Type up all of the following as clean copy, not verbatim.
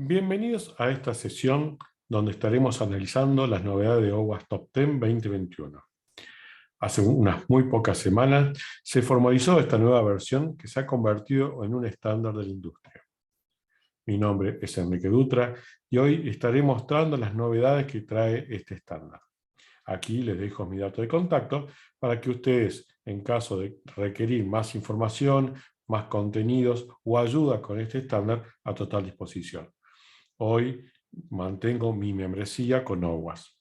Bienvenidos a esta sesión donde estaremos analizando las novedades de OWASP Top 10 2021. Hace unas muy pocas semanas se formalizó esta nueva versión que se ha convertido en un estándar de la industria. Mi nombre es Enrique Dutra y hoy estaré mostrando las novedades que trae este estándar. Aquí les dejo mi dato de contacto para que ustedes, en caso de requerir más información, más contenidos o ayuda con este estándar, a total disposición. Hoy mantengo mi membresía con OWASP.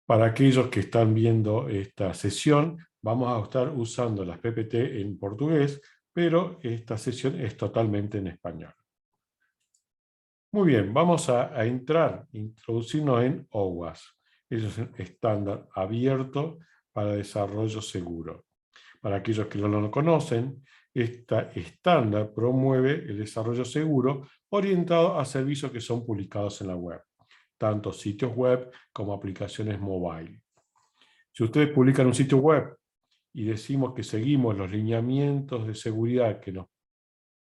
Para aquellos que están viendo esta sesión, vamos a estar usando las PPT en portugués, pero esta sesión es totalmente en español. Muy bien, vamos a introducirnos en OWASP. Es un estándar abierto para desarrollo seguro. Para aquellos que no lo conocen, este estándar promueve el desarrollo seguro orientado a servicios que son publicados en la web, tanto sitios web como aplicaciones mobile. Si ustedes publican un sitio web y decimos que seguimos los lineamientos de seguridad que nos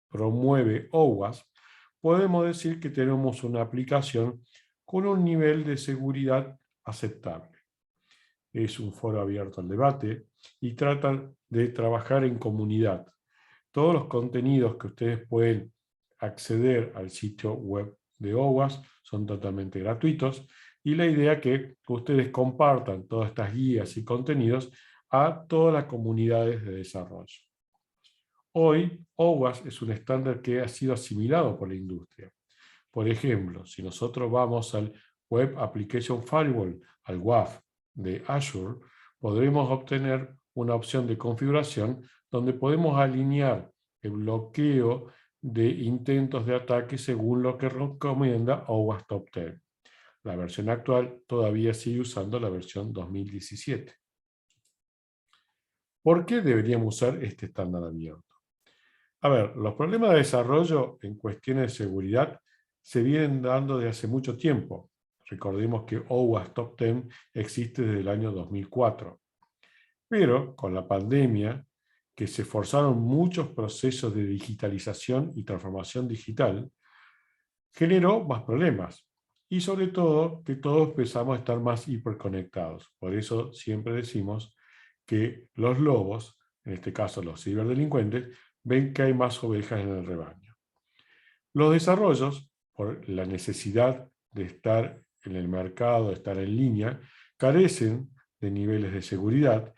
promueve OWASP, podemos decir que tenemos una aplicación con un nivel de seguridad aceptable. Es un foro abierto al debate y tratan de trabajar en comunidad. Todos los contenidos que ustedes pueden acceder al sitio web de OWASP son totalmente gratuitos y la idea es que ustedes compartan todas estas guías y contenidos a todas las comunidades de desarrollo. Hoy, OWASP es un estándar que ha sido asimilado por la industria. Por ejemplo, si nosotros vamos al Web Application Firewall, al WAF de Azure, podremos obtener una opción de configuración donde podemos alinear el bloqueo de intentos de ataque según lo que recomienda OWASP Top 10. La versión actual todavía sigue usando la versión 2017. ¿Por qué deberíamos usar este estándar abierto? A ver, los problemas de desarrollo en cuestiones de seguridad se vienen dando desde hace mucho tiempo. Recordemos que OWASP Top 10 existe desde el año 2004. Pero con la pandemia, que se forzaron muchos procesos de digitalización y transformación digital, generó más problemas. Y sobre todo, que todos empezamos a estar más hiperconectados. Por eso siempre decimos que los lobos, en este caso los ciberdelincuentes, ven que hay más ovejas en el rebaño. Los desarrollos, por la necesidad de estar en el mercado, de estar en línea, carecen de niveles de seguridad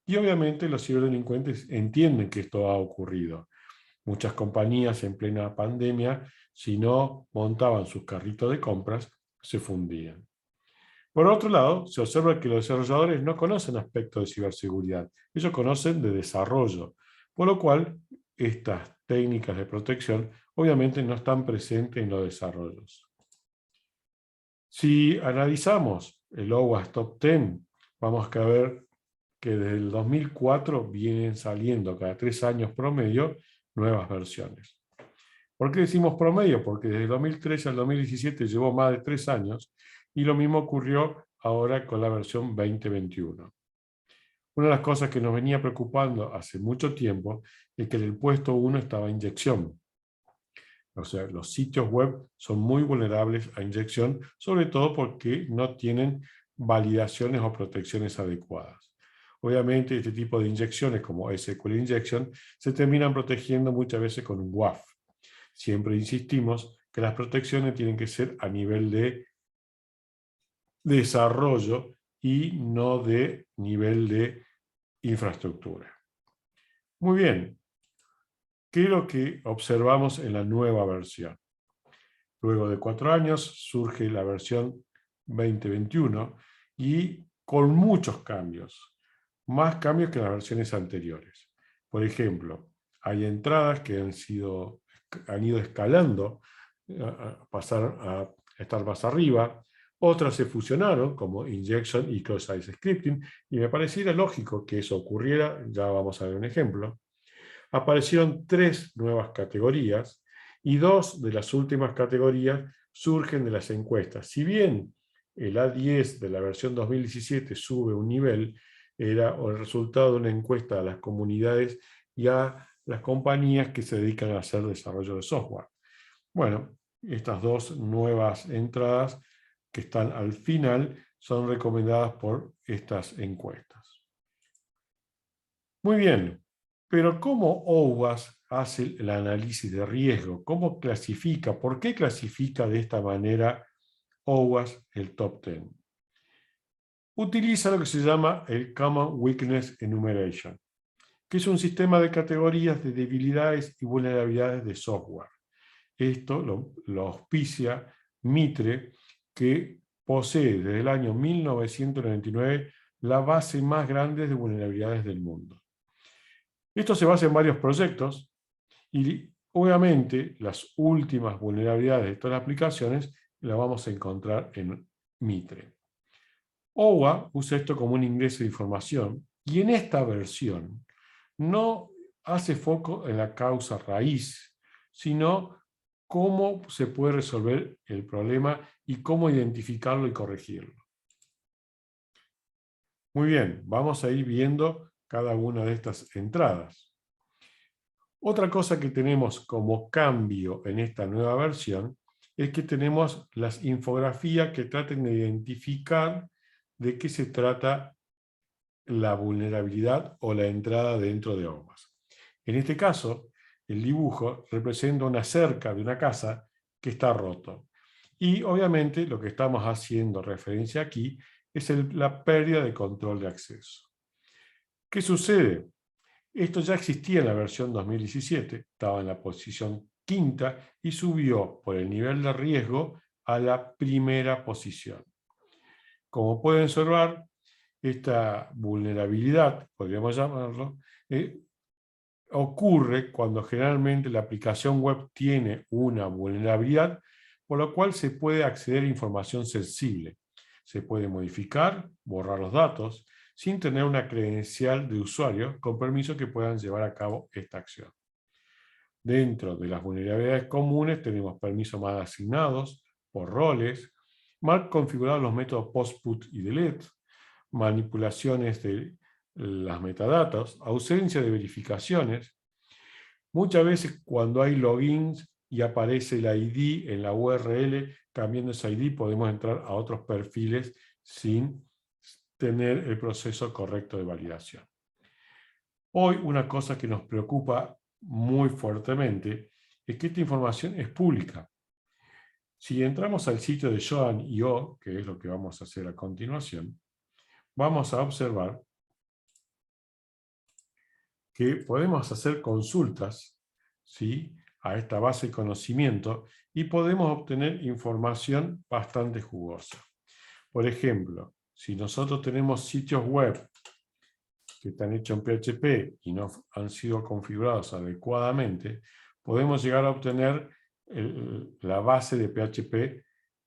y obviamente los ciberdelincuentes entienden que esto ha ocurrido. Muchas compañías en plena pandemia, si no montaban sus carritos de compras, se fundían. Por otro lado, se observa que los desarrolladores no conocen aspectos de ciberseguridad, ellos conocen de desarrollo, por lo cual estas técnicas de protección obviamente no están presentes en los desarrollos. Si analizamos el OWASP Top 10, vamos a ver que desde el 2004 vienen saliendo cada 3 años promedio nuevas versiones. ¿Por qué decimos promedio? Porque desde el 2013 al 2017 llevó más de 3 años y lo mismo ocurrió ahora con la versión 2021. Una de las cosas que nos venía preocupando hace mucho tiempo es que en el puesto 1 estaba inyección. O sea, los sitios web son muy vulnerables a inyección, sobre todo porque no tienen validaciones o protecciones adecuadas. Obviamente, este tipo de inyecciones, como SQL Injection, se terminan protegiendo muchas veces con un WAF. Siempre insistimos que las protecciones tienen que ser a nivel de desarrollo y no de nivel de infraestructura. Muy bien, ¿qué es lo que observamos en la nueva versión? Luego de 4 años surge la versión 2021 y con muchos cambios, más cambios que las versiones anteriores. Por ejemplo, hay entradas que han ido escalando, a pasar a estar más arriba, otras se fusionaron, como Injection y Cross-Site Scripting, y me pareciera lógico que eso ocurriera, ya vamos a ver un ejemplo. Aparecieron 3 nuevas categorías, y 2 de las últimas categorías surgen de las encuestas. Si bien el A10 de la versión 2017 sube un nivel, era el resultado de una encuesta a las comunidades y a las compañías que se dedican a hacer desarrollo de software. Bueno, estas dos nuevas entradas que están al final son recomendadas por estas encuestas. Muy bien, pero ¿cómo OWASP hace el análisis de riesgo? ¿Cómo clasifica? ¿Por qué clasifica de esta manera OWASP el top 10? Utiliza lo que se llama el Common Weakness Enumeration, que es un sistema de categorías de debilidades y vulnerabilidades de software. Esto lo auspicia Mitre, que posee desde el año 1999 la base más grande de vulnerabilidades del mundo. Esto se basa en varios proyectos y obviamente las últimas vulnerabilidades de todas las aplicaciones las vamos a encontrar en Mitre. OWA usa esto como un ingreso de información y en esta versión no hace foco en la causa raíz, sino cómo se puede resolver el problema y cómo identificarlo y corregirlo. Muy bien, vamos a ir viendo cada una de estas entradas. Otra cosa que tenemos como cambio en esta nueva versión es que tenemos las infografías que traten de identificar de qué se trata la vulnerabilidad o la entrada dentro de OWASP. En este caso, el dibujo representa una cerca de una casa que está roto. Y obviamente lo que estamos haciendo referencia aquí es la pérdida de control de acceso. ¿Qué sucede? Esto ya existía en la versión 2017, estaba en la posición quinta y subió por el nivel de riesgo a la primera posición. Como pueden observar, esta vulnerabilidad, podríamos llamarlo, ocurre cuando generalmente la aplicación web tiene una vulnerabilidad, por lo cual se puede acceder a información sensible. Se puede modificar, borrar los datos, sin tener una credencial de usuario con permiso que puedan llevar a cabo esta acción. Dentro de las vulnerabilidades comunes tenemos permisos mal asignados, por roles, mal configurados los métodos post, put y delete, manipulaciones de las metadatas, ausencia de verificaciones. Muchas veces cuando hay logins y aparece el ID en la URL, cambiando ese ID podemos entrar a otros perfiles sin tener el proceso correcto de validación. Hoy una cosa que nos preocupa muy fuertemente es que esta información es pública. Si entramos al sitio de Shodan.io, que es lo que vamos a hacer a continuación, vamos a observar que podemos hacer consultas, ¿sí?, a esta base de conocimiento y podemos obtener información bastante jugosa. Por ejemplo, si nosotros tenemos sitios web que están hechos en PHP y no han sido configurados adecuadamente, podemos llegar a obtener la base de PHP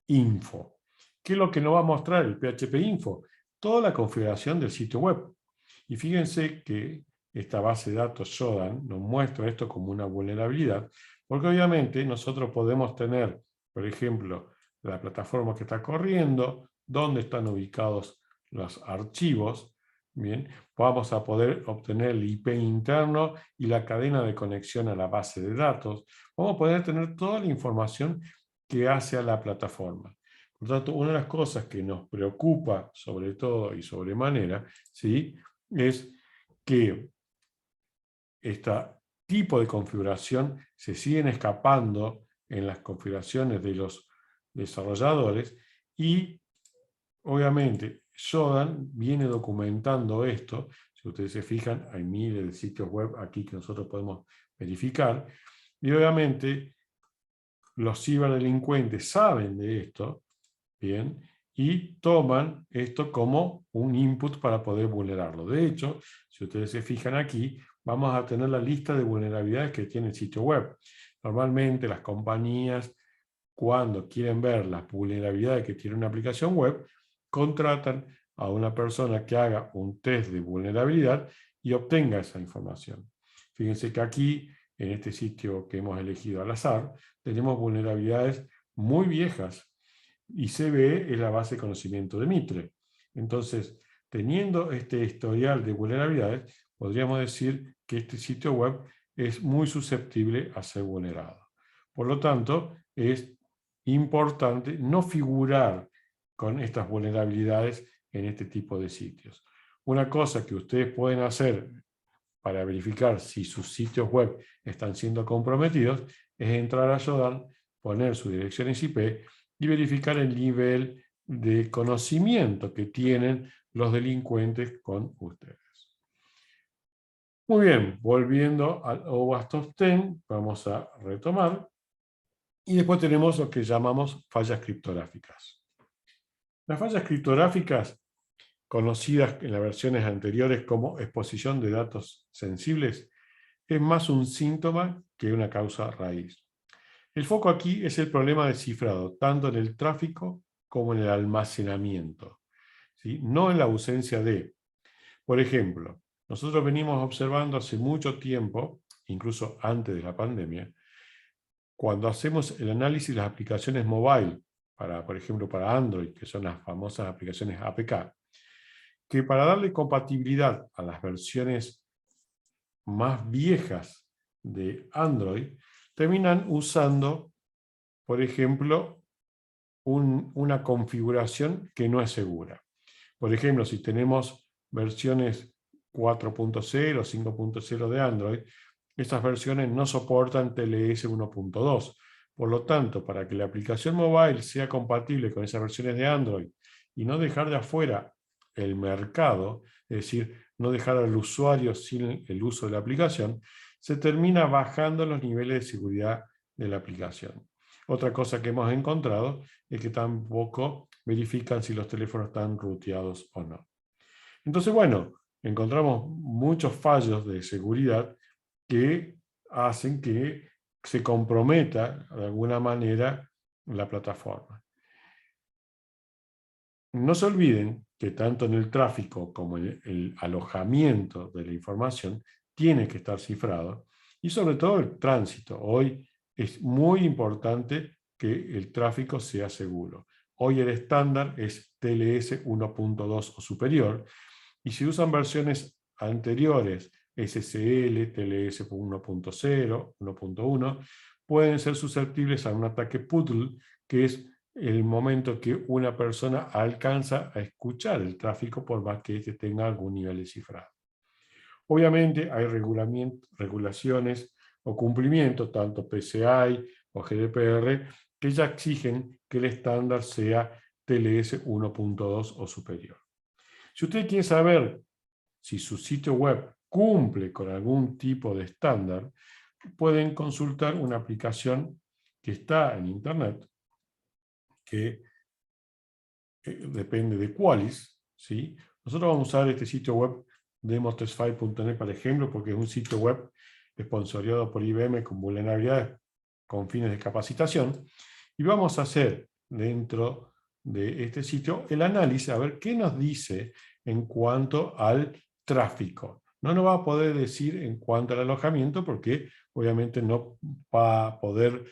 Info. ¿Qué es lo que nos va a mostrar el PHP Info? Toda la configuración del sitio web. Y fíjense que esta base de datos Shodan nos muestra esto como una vulnerabilidad, porque obviamente nosotros podemos tener, por ejemplo, la plataforma que está corriendo, dónde están ubicados los archivos, bien, vamos a poder obtener el IP interno y la cadena de conexión a la base de datos. Vamos a poder tener toda la información que hace a la plataforma. Por lo tanto, una de las cosas que nos preocupa, sobre todo y sobremanera, ¿sí?, es que este tipo de configuración se siguen escapando en las configuraciones de los desarrolladores y obviamente Shodan viene documentando esto. Si ustedes se fijan, hay miles de sitios web aquí que nosotros podemos verificar y obviamente los ciberdelincuentes saben de esto, ¿bien?, y toman esto como un input para poder vulnerarlo. De hecho, si ustedes se fijan aquí, vamos a tener la lista de vulnerabilidades que tiene el sitio web. Normalmente las compañías, cuando quieren ver las vulnerabilidades que tiene una aplicación web, contratan a una persona que haga un test de vulnerabilidad y obtenga esa información. Fíjense que aquí, en este sitio que hemos elegido al azar, tenemos vulnerabilidades muy viejas, y CVE es la base de conocimiento de Mitre. Entonces, teniendo este historial de vulnerabilidades, podríamos decir que este sitio web es muy susceptible a ser vulnerado. Por lo tanto, es importante no figurar con estas vulnerabilidades en este tipo de sitios. Una cosa que ustedes pueden hacer para verificar si sus sitios web están siendo comprometidos es entrar a Shodan, poner sus direcciones IP y verificar el nivel de conocimiento que tienen los delincuentes con ustedes. Muy bien, volviendo al OWASP Top 10, vamos a retomar. Y después tenemos lo que llamamos fallas criptográficas. Las fallas criptográficas, conocidas en las versiones anteriores como exposición de datos sensibles, es más un síntoma que una causa raíz. El foco aquí es el problema de cifrado, tanto en el tráfico como en el almacenamiento, ¿sí? No en la ausencia de. Por ejemplo, nosotros venimos observando hace mucho tiempo, incluso antes de la pandemia, cuando hacemos el análisis de las aplicaciones mobile, por ejemplo, para Android, que son las famosas aplicaciones APK, que para darle compatibilidad a las versiones más viejas de Android, terminan usando, por ejemplo, una configuración que no es segura. Por ejemplo, si tenemos versiones 4.0, 5.0 de Android, estas versiones no soportan TLS 1.2. Por lo tanto, para que la aplicación mobile sea compatible con esas versiones de Android y no dejar de afuera el mercado, es decir, no dejar al usuario sin el uso de la aplicación, se termina bajando los niveles de seguridad de la aplicación. Otra cosa que hemos encontrado es que tampoco verifican si los teléfonos están ruteados o no. Entonces, bueno, encontramos muchos fallos de seguridad que hacen que se comprometa de alguna manera la plataforma. No se olviden que tanto en el tráfico como en el alojamiento de la información tiene que estar cifrado, y sobre todo el tránsito. Hoy es muy importante que el tráfico sea seguro. Hoy el estándar es TLS 1.2 o superior, y si usan versiones anteriores, SSL, TLS 1.0, 1.1, pueden ser susceptibles a un ataque PUDL, que es el momento que una persona alcanza a escuchar el tráfico por más que éste tenga algún nivel de cifrado. Obviamente hay regulaciones o cumplimientos, tanto PCI o GDPR, que ya exigen que el estándar sea TLS 1.2 o superior. Si usted quiere saber si su sitio web cumple con algún tipo de estándar, pueden consultar una aplicación que está en Internet, que depende de Qualys, ¿sí? Nosotros vamos a usar este sitio web demotestify.net, por ejemplo, porque es un sitio web sponsoreado por IBM con vulnerabilidades con fines de capacitación, y vamos a hacer dentro de este sitio el análisis a ver qué nos dice en cuanto al tráfico. No nos va a poder decir en cuanto al alojamiento, porque obviamente no va a poder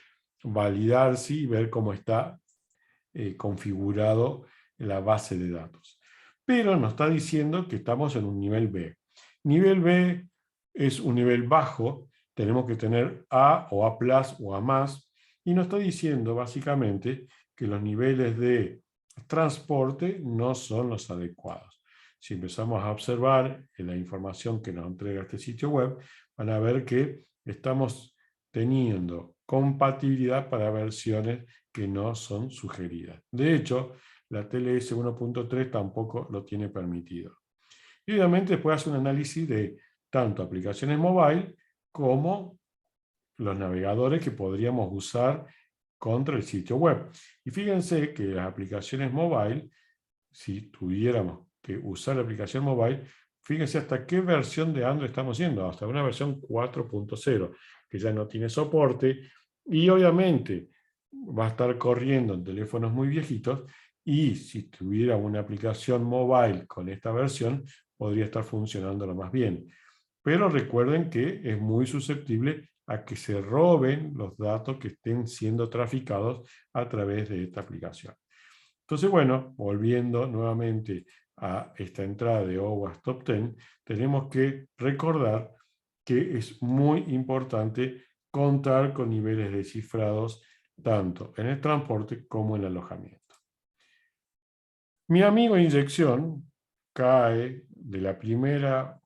validarse y ver cómo está configurado la base de datos. Pero nos está diciendo que estamos en un nivel B. Nivel B es un nivel bajo, tenemos que tener A o A+ o A+, y nos está diciendo básicamente que los niveles de transporte no son los adecuados. Si empezamos a observar en la información que nos entrega este sitio web, van a ver que estamos teniendo compatibilidad para versiones que no son sugeridas. De hecho, la TLS 1.3 tampoco lo tiene permitido. Y obviamente después hace un análisis de tanto aplicaciones mobile como los navegadores que podríamos usar contra el sitio web. Y fíjense que las aplicaciones mobile, si tuviéramos que usar la aplicación mobile, fíjense hasta qué versión de Android estamos yendo, hasta una versión 4.0, que ya no tiene soporte, y obviamente va a estar corriendo en teléfonos muy viejitos, y si tuviera una aplicación mobile con esta versión, podría estar funcionando lo más bien. Pero recuerden que es muy susceptible a que se roben los datos que estén siendo traficados a través de esta aplicación. Entonces, bueno, volviendo nuevamente a esta entrada de OWASP Top 10, tenemos que recordar que es muy importante contar con niveles de cifrados tanto en el transporte como en el alojamiento. Mi amigo inyección cae de la primera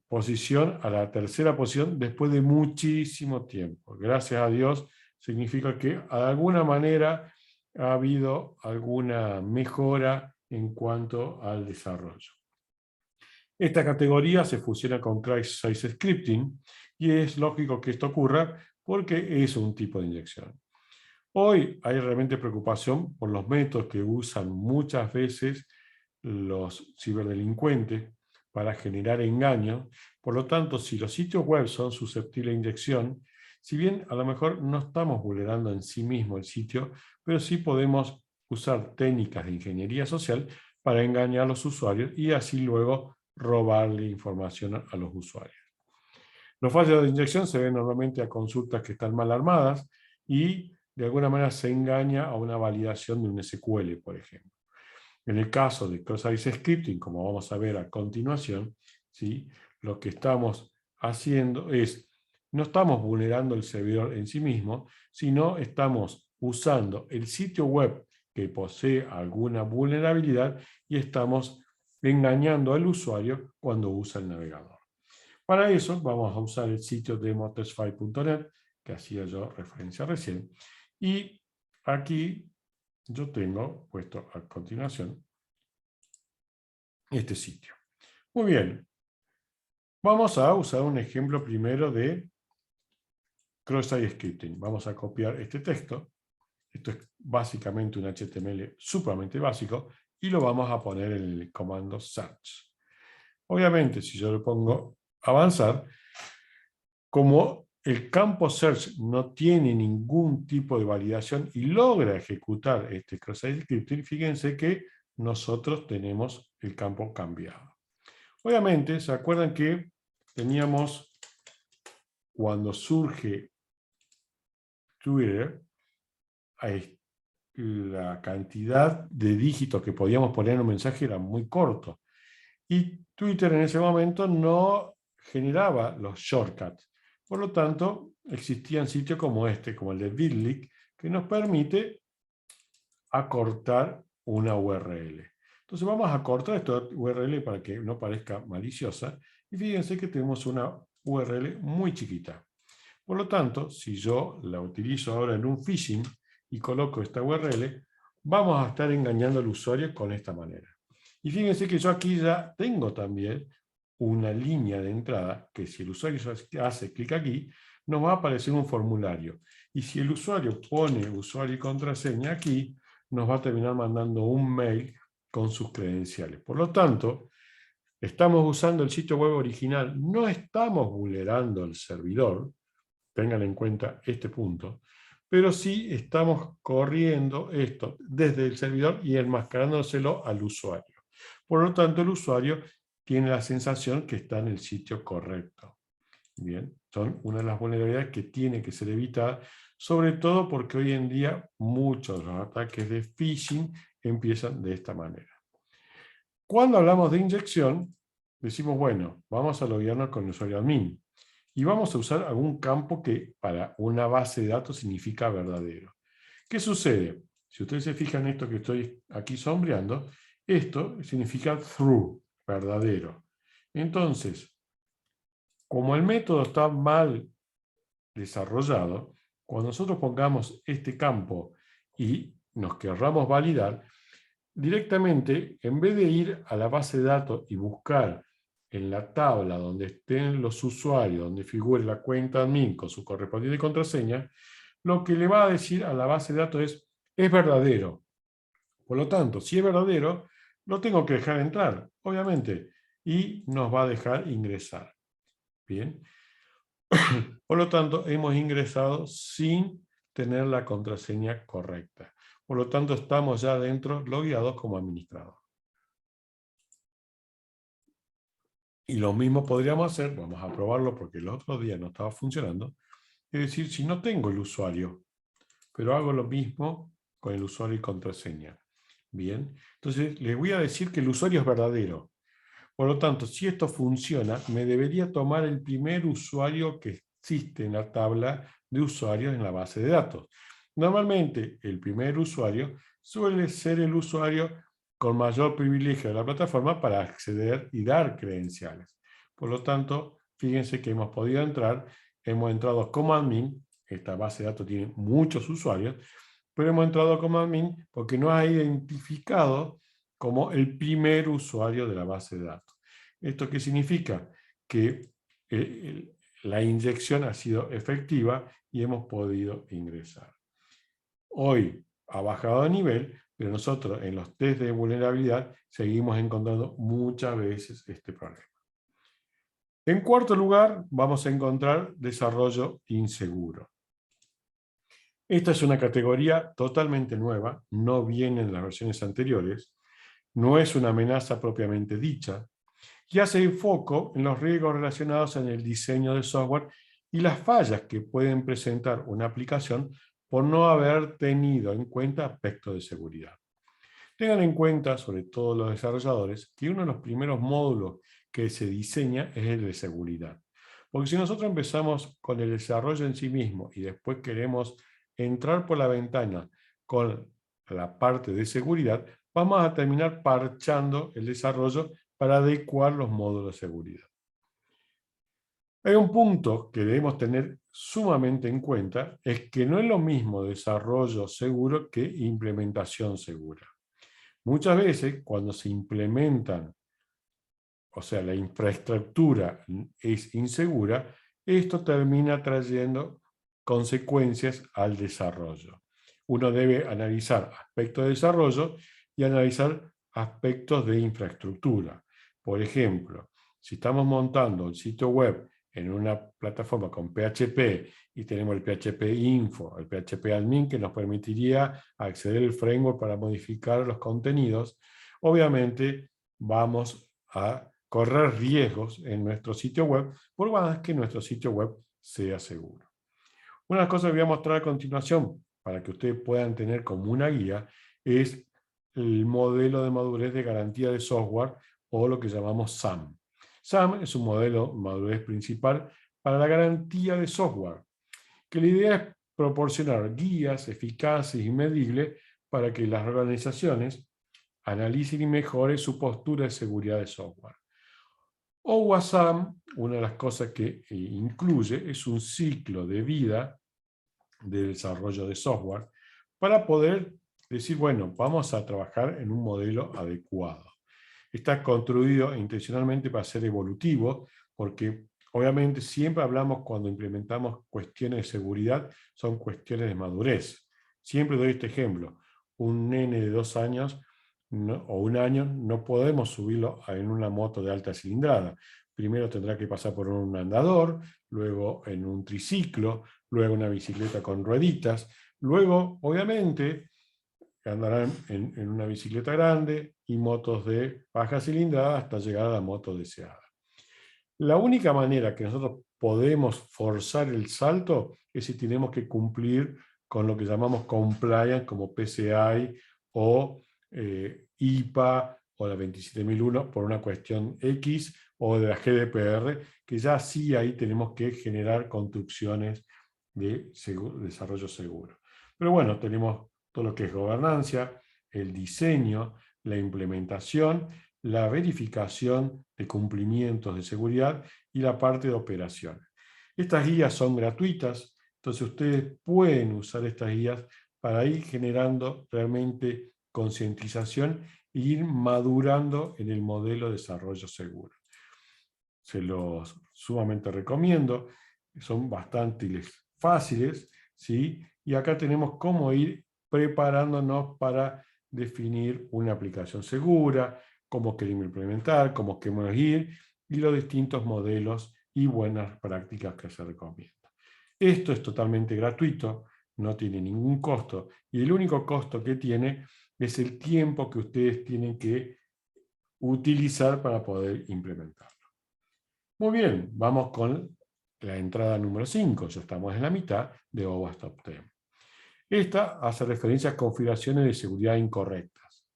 posición a la tercera posición después de muchísimo tiempo. Gracias a Dios, significa que de alguna manera ha habido alguna mejora en cuanto al desarrollo. Esta categoría se fusiona con Cross-Site Scripting y es lógico que esto ocurra porque es un tipo de inyección. Hoy hay realmente preocupación por los métodos que usan muchas veces los ciberdelincuentes para generar engaños. Por lo tanto, si los sitios web son susceptibles de inyección, si bien a lo mejor no estamos vulnerando en sí mismo el sitio, pero sí podemos usar técnicas de ingeniería social para engañar a los usuarios y así luego robarle información a los usuarios. Los fallos de inyección se ven normalmente a consultas que están mal armadas y de alguna manera se engaña a una validación de un SQL, por ejemplo. En el caso de Cross-Site Scripting, como vamos a ver a continuación, ¿sí? Lo que estamos haciendo es, no estamos vulnerando el servidor en sí mismo, sino estamos usando el sitio web que posee alguna vulnerabilidad y estamos engañando al usuario cuando usa el navegador. Para eso vamos a usar el sitio demotestfile.net, que hacía yo referencia recién, y aquí yo tengo puesto a continuación este sitio. Muy bien, vamos a usar un ejemplo primero de Cross-Site Scripting. Vamos a copiar este texto, esto es básicamente un HTML sumamente básico, y lo vamos a poner en el comando search. Obviamente, si yo le pongo avanzar, como el campo search no tiene ningún tipo de validación y logra ejecutar este cross-site scripting, fíjense que nosotros tenemos el campo cambiado. Obviamente, ¿se acuerdan que teníamos, cuando surge Twitter, la cantidad de dígitos que podíamos poner en un mensaje era muy corto? Y Twitter en ese momento no generaba los shortcuts. Por lo tanto, existían sitios como este, como el de Bitly, que nos permite acortar una URL. Entonces vamos a cortar esta URL para que no parezca maliciosa. Y fíjense que tenemos una URL muy chiquita. Por lo tanto, si yo la utilizo ahora en un phishing y coloco esta URL, vamos a estar engañando al usuario con esta manera. Y fíjense que yo aquí ya tengo también una línea de entrada que si el usuario hace clic aquí, nos va a aparecer un formulario. Y si el usuario pone usuario y contraseña aquí, nos va a terminar mandando un mail con sus credenciales. Por lo tanto, estamos usando el sitio web original, no estamos vulnerando el servidor, tengan en cuenta este punto, pero sí estamos corriendo esto desde el servidor y enmascarándoselo al usuario. Por lo tanto, el usuario tiene la sensación que está en el sitio correcto. Bien, son una de las vulnerabilidades que tiene que ser evitada, sobre todo porque hoy en día muchos de los ataques de phishing empiezan de esta manera. Cuando hablamos de inyección, decimos, bueno, vamos a loguearnos con el usuario admin. Y vamos a usar algún campo que para una base de datos significa verdadero. ¿Qué sucede? Si ustedes se fijan en esto que estoy aquí sombreando, esto significa true, verdadero. Entonces, como el método está mal desarrollado, cuando nosotros pongamos este campo y nos querramos validar, directamente, en vez de ir a la base de datos y buscar en la tabla donde estén los usuarios, donde figure la cuenta admin con su correspondiente contraseña, lo que le va a decir a la base de datos es verdadero. Por lo tanto, si es verdadero, lo tengo que dejar entrar, obviamente, y nos va a dejar ingresar. Bien. Por lo tanto, hemos ingresado sin tener la contraseña correcta. Por lo tanto, estamos ya dentro, logueados como administrador. Y lo mismo podríamos hacer, vamos a probarlo porque el otro día no estaba funcionando, es decir, si no tengo el usuario, pero hago lo mismo con el usuario y contraseña. Bien, entonces les voy a decir que el usuario es verdadero. Por lo tanto, si esto funciona, me debería tomar el primer usuario que existe en la tabla de usuarios en la base de datos. Normalmente, el primer usuario suele ser el usuario con mayor privilegio de la plataforma para acceder y dar credenciales. Por lo tanto, fíjense que hemos podido entrar, hemos entrado como admin, esta base de datos tiene muchos usuarios, pero hemos entrado como admin porque nos ha identificado como el primer usuario de la base de datos. ¿Esto qué significa? Que la inyección ha sido efectiva y hemos podido ingresar. Hoy ha bajado de nivel, pero nosotros en los test de vulnerabilidad seguimos encontrando muchas veces este problema. En cuarto lugar, vamos a encontrar desarrollo inseguro. Esta es una categoría totalmente nueva, no viene en las versiones anteriores, no es una amenaza propiamente dicha, y hace foco en los riesgos relacionados en el diseño de software y las fallas que pueden presentar una aplicación por no haber tenido en cuenta aspectos de seguridad. Tengan en cuenta, sobre todo los desarrolladores, que uno de los primeros módulos que se diseña es el de seguridad. Porque si nosotros empezamos con el desarrollo en sí mismo y después queremos entrar por la ventana con la parte de seguridad, vamos a terminar parchando el desarrollo para adecuar los módulos de seguridad. Hay un punto que debemos tener sumamente en cuenta, es que no es lo mismo desarrollo seguro que implementación segura. Muchas veces, cuando se implementan, o sea, la infraestructura es insegura, esto termina trayendo consecuencias al desarrollo. Uno debe analizar aspectos de desarrollo y analizar aspectos de infraestructura. Por ejemplo, si estamos montando un sitio web en una plataforma con PHP y tenemos el PHP Info, el PHP Admin que nos permitiría acceder al framework para modificar los contenidos, obviamente vamos a correr riesgos en nuestro sitio web, por más que nuestro sitio web sea seguro. Una de las cosas que voy a mostrar a continuación, para que ustedes puedan tener como una guía, es el modelo de madurez de garantía de software, o lo que llamamos SAM. SAM es un modelo de madurez principal para la garantía de software, que la idea es proporcionar guías eficaces y medibles para que las organizaciones analicen y mejoren su postura de seguridad de software. OWASM, una de las cosas que incluye es un ciclo de vida de desarrollo de software para poder decir, bueno, vamos a trabajar en un modelo adecuado. Está construido intencionalmente para ser evolutivo, porque obviamente siempre hablamos cuando implementamos cuestiones de seguridad, son cuestiones de madurez. Siempre doy este ejemplo. Un nene de 2 años o 1 año no podemos subirlo en una moto de alta cilindrada. Primero tendrá que pasar por un andador, luego en un triciclo, luego una bicicleta con rueditas, luego, obviamente, andarán en una bicicleta grande y motos de baja cilindrada hasta llegar a la moto deseada. La única manera que nosotros podemos forzar el salto es si tenemos que cumplir con lo que llamamos compliance, como PCI o IPA o la 27001 por una cuestión X, o de la GDPR, que ya sí ahí tenemos que generar construcciones de desarrollo seguro. Pero bueno, tenemos todo lo que es gobernanza, el diseño, la implementación, la verificación de cumplimientos de seguridad y la parte de operaciones. Estas guías son gratuitas, entonces ustedes pueden usar estas guías para ir generando realmente concientización e ir madurando en el modelo de desarrollo seguro. Se los sumamente recomiendo, son bastante fáciles, ¿sí? Y acá tenemos cómo ir preparándonos para definir una aplicación segura, cómo queremos implementar, cómo queremos ir, y los distintos modelos y buenas prácticas que se recomiendan. Esto es totalmente gratuito, no tiene ningún costo, y el único costo que tiene es el tiempo que ustedes tienen que utilizar para poder implementarlo. Muy bien, vamos con la entrada número 5, ya estamos en la mitad de OWASP Top 10. Esta hace referencia a configuraciones de seguridad incorrectas.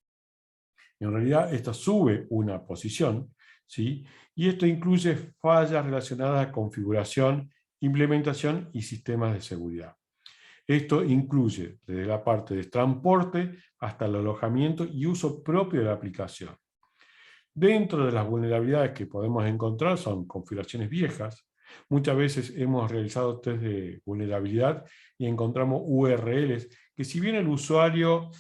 En realidad, esta sube una posición, ¿sí? Y esto incluye fallas relacionadas a configuración implementación y sistemas de seguridad. Esto incluye desde la parte de transporte hasta el alojamiento y uso propio de la aplicación. Dentro de las vulnerabilidades que podemos encontrar son configuraciones viejas. Muchas veces hemos realizado test de vulnerabilidad y encontramos URLs que, si bien el usuario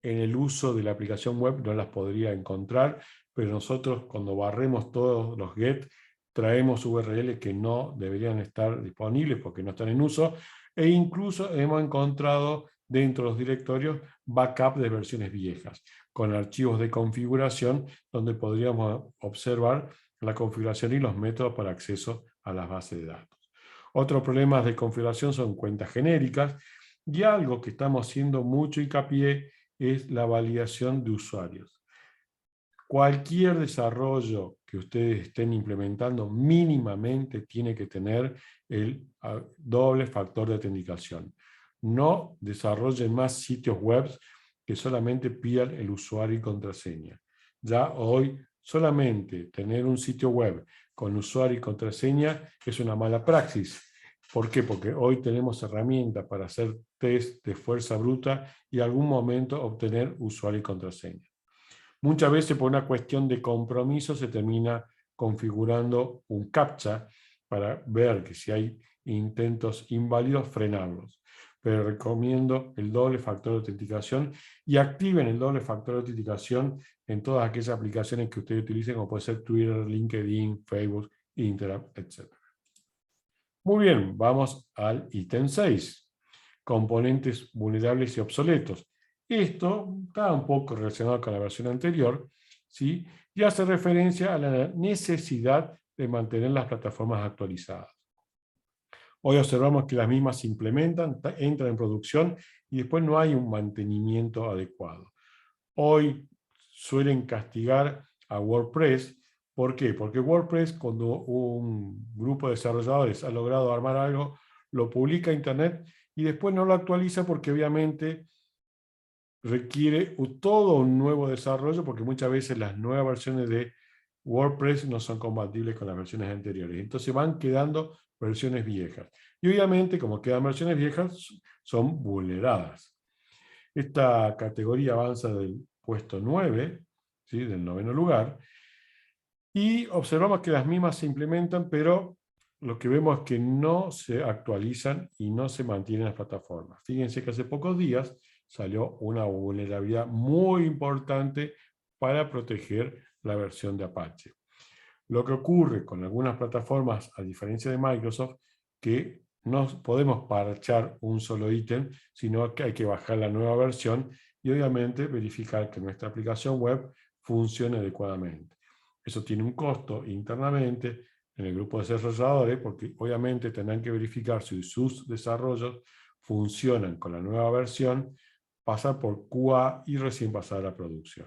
en el uso de la aplicación web no las podría encontrar, pero nosotros cuando barremos todos los get traemos URLs que no deberían estar disponibles porque no están en uso, e incluso hemos encontrado dentro de los directorios backup de versiones viejas, con archivos de configuración donde podríamos observar la configuración y los métodos para acceso a las bases de datos. Otros problemas de configuración son cuentas genéricas, y algo que estamos haciendo mucho hincapié es la validación de usuarios. Cualquier desarrollo que ustedes estén implementando mínimamente tiene que tener el doble factor de autenticación. No desarrollen más sitios web que solamente pidan el usuario y contraseña. Ya hoy solamente tener un sitio web con usuario y contraseña es una mala praxis. ¿Por qué? Porque hoy tenemos herramientas para hacer test de fuerza bruta y en algún momento obtener usuario y contraseña. Muchas veces por una cuestión de compromiso se termina configurando un CAPTCHA para ver que si hay intentos inválidos, frenarlos. Pero recomiendo el doble factor de autenticación y activen el doble factor de autenticación en todas aquellas aplicaciones que ustedes utilicen, como puede ser Twitter, LinkedIn, Facebook, Instagram, etc. Muy bien, vamos al ítem 6. Componentes vulnerables y obsoletos. Esto está un poco relacionado con la versión anterior, ¿sí? Y hace referencia a la necesidad de mantener las plataformas actualizadas. Hoy observamos que las mismas se implementan, entran en producción y después no hay un mantenimiento adecuado. Hoy suelen castigar a WordPress. ¿Por qué? Porque WordPress, cuando un grupo de desarrolladores ha logrado armar algo, lo publica a Internet y después no lo actualiza porque obviamente requiere todo un nuevo desarrollo, porque muchas veces las nuevas versiones de WordPress no son compatibles con las versiones anteriores. Entonces van quedando versiones viejas. Y obviamente, como quedan versiones viejas, son vulneradas. Esta categoría avanza del puesto 9, ¿sí? Del 9º lugar, y observamos que las mismas se implementan, pero lo que vemos es que no se actualizan y no se mantienen las plataformas. Fíjense que hace pocos días salió una vulnerabilidad muy importante para proteger la versión de Apache. Lo que ocurre con algunas plataformas, a diferencia de Microsoft, que no podemos parchar un solo ítem, sino que hay que bajar la nueva versión y obviamente verificar que nuestra aplicación web funcione adecuadamente. Eso tiene un costo internamente en el grupo de desarrolladores, porque obviamente tendrán que verificar si sus desarrollos funcionan con la nueva versión, pasar por QA y recién pasar a la producción.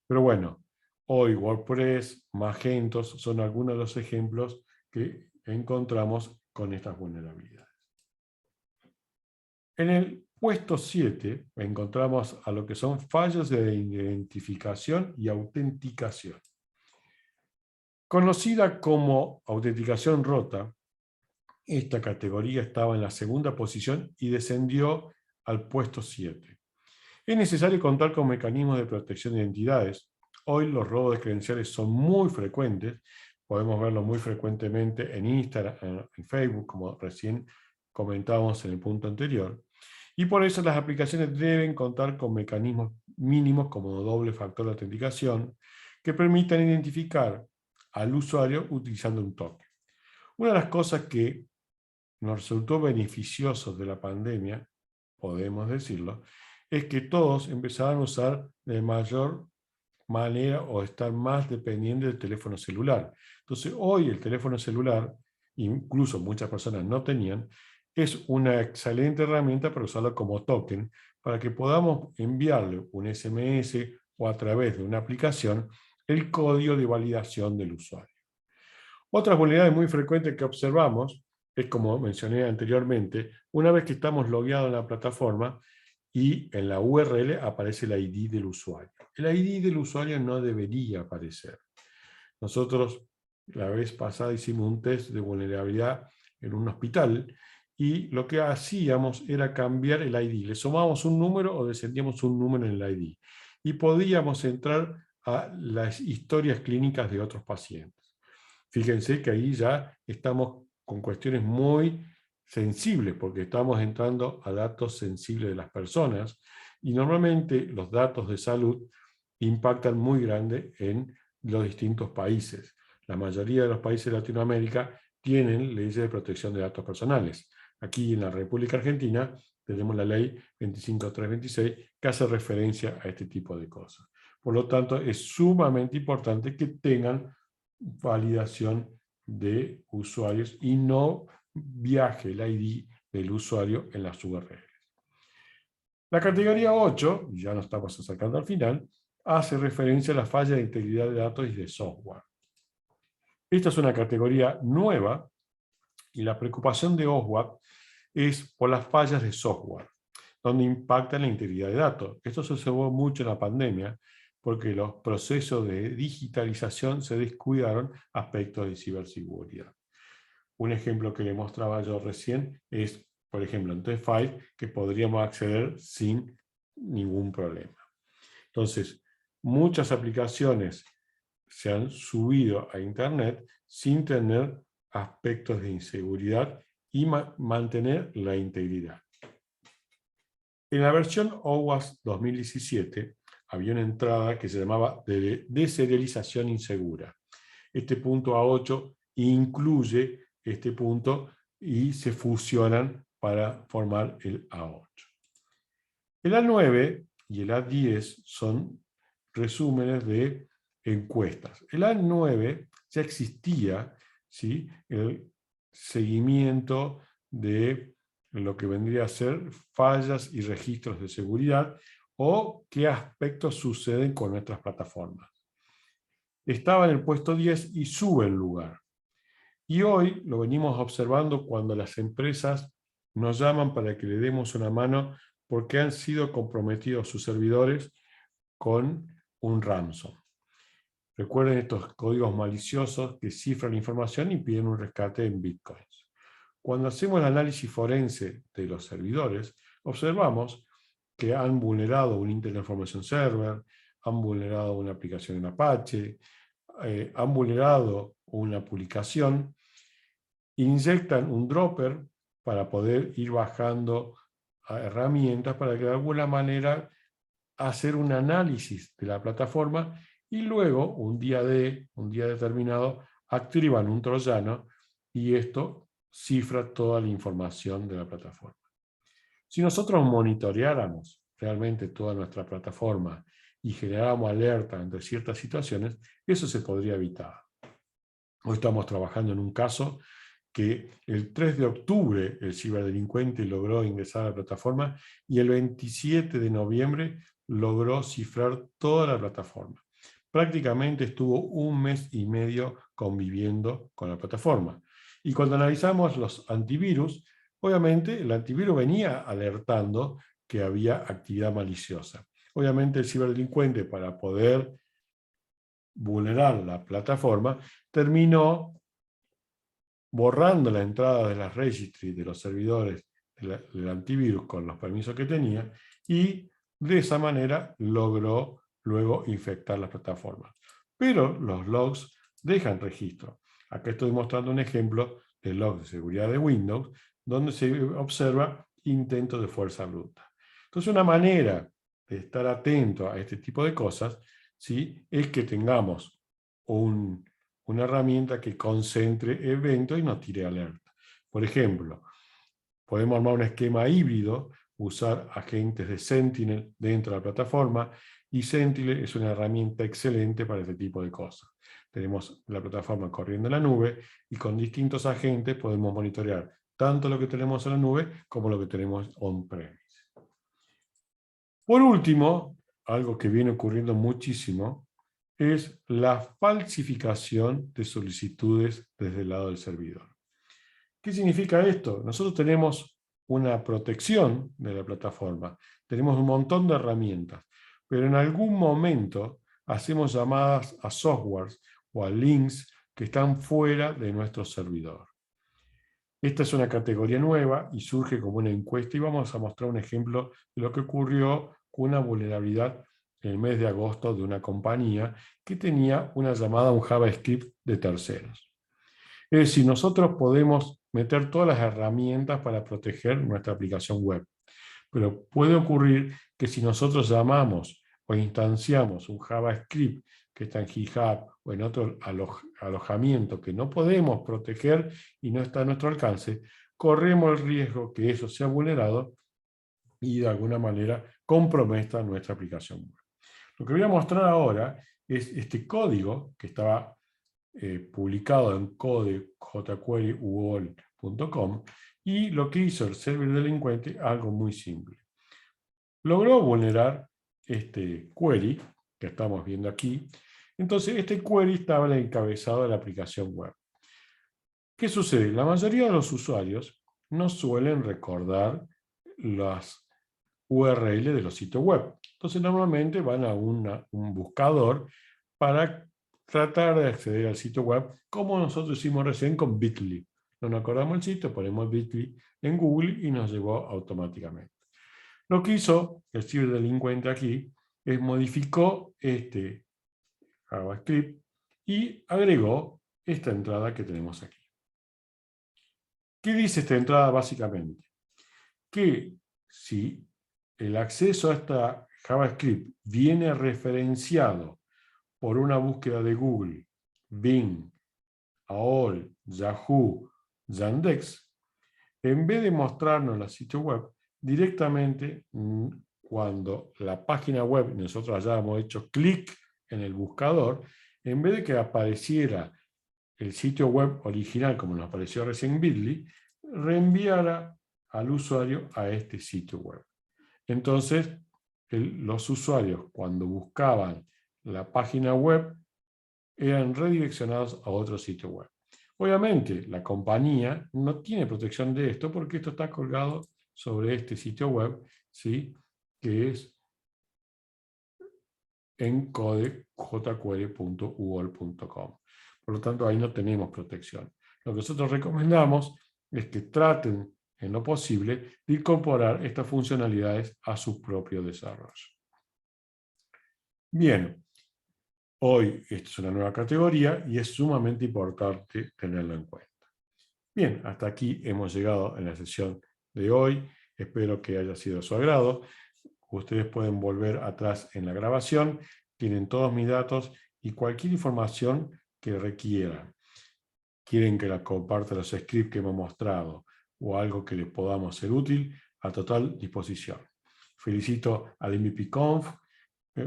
Pero bueno, hoy WordPress, Magentos son algunos de los ejemplos que encontramos con estas vulnerabilidades. En el puesto 7 encontramos a lo que son fallos de identificación y autenticación. Conocida como autenticación rota, esta categoría estaba en la segunda posición y descendió al puesto 7. Es necesario contar con mecanismos de protección de identidades. Hoy los robos de credenciales son muy frecuentes, podemos verlo muy frecuentemente en Instagram, en Facebook, como recién comentábamos en el punto anterior. Y por eso las aplicaciones deben contar con mecanismos mínimos como doble factor de autenticación que permitan identificar al usuario utilizando un token. Una de las cosas que nos resultó beneficioso de la pandemia, podemos decirlo, es que todos empezaron a usar de mayor manera o estar más dependientes del teléfono celular. Entonces hoy el teléfono celular, incluso muchas personas no tenían, es una excelente herramienta para usarlo como token, para que podamos enviarle un SMS o a través de una aplicación el código de validación del usuario. Otras vulnerabilidades muy frecuentes que observamos es, como mencioné anteriormente, una vez que estamos logueados en la plataforma y en la URL aparece el ID del usuario. El ID del usuario no debería aparecer. Nosotros la vez pasada hicimos un test de vulnerabilidad en un hospital, y lo que hacíamos era cambiar el ID. Le sumábamos un número o descendíamos un número en el ID. Y podíamos entrar a las historias clínicas de otros pacientes. Fíjense que ahí ya estamos con cuestiones muy sensibles, porque estamos entrando a datos sensibles de las personas, y normalmente los datos de salud impactan muy grande en los distintos países. La mayoría de los países de Latinoamérica tienen leyes de protección de datos personales. Aquí en la República Argentina tenemos la ley 25326 que hace referencia a este tipo de cosas. Por lo tanto, es sumamente importante que tengan validación de usuarios y no viaje el ID del usuario en las URLs. La categoría 8, ya nos estamos acercando al final, hace referencia a la falla de integridad de datos y de software. Esta es una categoría nueva y la preocupación de OSWAT es por las fallas de software, donde impactan la integridad de datos. Esto se observó mucho en la pandemia porque los procesos de digitalización se descuidaron aspectos de ciberseguridad. Un ejemplo que le mostraba yo recién es, por ejemplo, en T5, que podríamos acceder sin ningún problema. Entonces, muchas aplicaciones se han subido a Internet sin tener aspectos de inseguridad y mantener la integridad. En la versión OWASP 2017 había una entrada que se llamaba de deserialización insegura. Este punto A8 incluye este punto y se fusionan para formar el A8. El A9 y el A10 son resúmenes de encuestas. El A9 ya existía, ¿sí?, el seguimiento de lo que vendría a ser fallas y registros de seguridad o qué aspectos suceden con nuestras plataformas. Estaba en el puesto 10 y sube el lugar. Y hoy lo venimos observando cuando las empresas nos llaman para que le demos una mano porque han sido comprometidos sus servidores con un ransom. Recuerden estos códigos maliciosos que cifran la información y piden un rescate en bitcoins. Cuando hacemos el análisis forense de los servidores, observamos que han vulnerado un Internet Information Server, han vulnerado una aplicación en Apache, han vulnerado una publicación, inyectan un dropper para poder ir bajando herramientas para que de alguna manera hacer un análisis de la plataforma y luego, un día determinado, activan un troyano y esto cifra toda la información de la plataforma. Si nosotros monitoreáramos realmente toda nuestra plataforma y generáramos alerta ante ciertas situaciones, eso se podría evitar. Hoy estamos trabajando en un caso que el 3 de octubre el ciberdelincuente logró ingresar a la plataforma y el 27 de noviembre logró cifrar toda la plataforma. Prácticamente estuvo un mes y medio conviviendo con la plataforma. Y cuando analizamos los antivirus, obviamente el antivirus venía alertando que había actividad maliciosa. Obviamente el ciberdelincuente, para poder vulnerar la plataforma, terminó borrando la entrada de las registries de los servidores del antivirus con los permisos que tenía y de esa manera logró luego infectar las plataformas. Pero los logs dejan registro. Acá estoy mostrando un ejemplo de logs de seguridad de Windows donde se observa intento de fuerza bruta. Entonces una manera de estar atento a este tipo de cosas, ¿sí?, es que tengamos una herramienta que concentre eventos y nos tire alerta. Por ejemplo, podemos armar un esquema híbrido, usar agentes de Sentinel dentro de la plataforma, y Sentinel es una herramienta excelente para este tipo de cosas. Tenemos la plataforma corriendo en la nube y con distintos agentes podemos monitorear tanto lo que tenemos en la nube como lo que tenemos on-premise. Por último, algo que viene ocurriendo muchísimo es la falsificación de solicitudes desde el lado del servidor. ¿Qué significa esto? Nosotros tenemos una protección de la plataforma, tenemos un montón de herramientas, pero en algún momento hacemos llamadas a softwares o a links que están fuera de nuestro servidor. Esta es una categoría nueva y surge como una encuesta y vamos a mostrar un ejemplo de lo que ocurrió con una vulnerabilidad en el mes de agosto de una compañía que tenía una llamada a un JavaScript de terceros. Es decir, nosotros podemos meter todas las herramientas para proteger nuestra aplicación web, pero puede ocurrir que si nosotros llamamos o instanciamos un JavaScript que está en GitHub o en otro alojamiento que no podemos proteger y no está a nuestro alcance, corremos el riesgo que eso sea vulnerado y de alguna manera comprometa nuestra aplicación web. Lo que voy a mostrar ahora es este código que estaba publicado en code.jqueryuol.com y lo que hizo el server delincuente, algo muy simple. Logró vulnerar este query que estamos viendo aquí. Entonces, este query estaba en el encabezado de la aplicación web. ¿Qué sucede? La mayoría de los usuarios no suelen recordar las URL de los sitios web. Entonces, normalmente van a un buscador para tratar de acceder al sitio web, como nosotros hicimos recién con Bitly. No nos acordamos el sitio, ponemos Bitly en Google y nos llevó automáticamente. Lo que hizo el ciberdelincuente aquí es modificó este JavaScript y agregó esta entrada que tenemos aquí. ¿Qué dice esta entrada básicamente? Que si el acceso a esta JavaScript viene referenciado por una búsqueda de Google, Bing, AOL, Yahoo, Yandex, en vez de mostrarnos la sitio web, directamente cuando la página web, nosotros hayamos hecho clic en el buscador, en vez de que apareciera el sitio web original, como nos apareció recién en Bitly, reenviara al usuario a este sitio web. Entonces, los usuarios, cuando buscaban la página web, eran redireccionados a otro sitio web. Obviamente, la compañía no tiene protección de esto porque esto está colgado sobre este sitio web, ¿sí? Que es en code.jquery.uol.com. Por lo tanto, ahí no tenemos protección. Lo que nosotros recomendamos es que traten, en lo posible, de incorporar estas funcionalidades a su propio desarrollo. Bien, hoy esta es una nueva categoría y es sumamente importante tenerlo en cuenta. Bien, hasta aquí hemos llegado en la sesión de hoy. Espero que haya sido de su agrado. Ustedes pueden volver atrás en la grabación, tienen todos mis datos y cualquier información que requieran. Quieren que la comparta los scripts que hemos mostrado o algo que les podamos ser útil, a total disposición. Felicito al MVPConf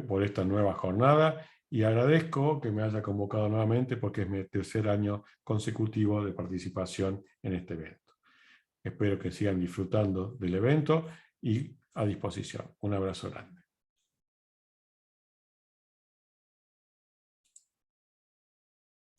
por esta nueva jornada y agradezco que me haya convocado nuevamente porque es mi tercer año consecutivo de participación en este evento. Espero que sigan disfrutando del evento y a disposición. Un abrazo grande.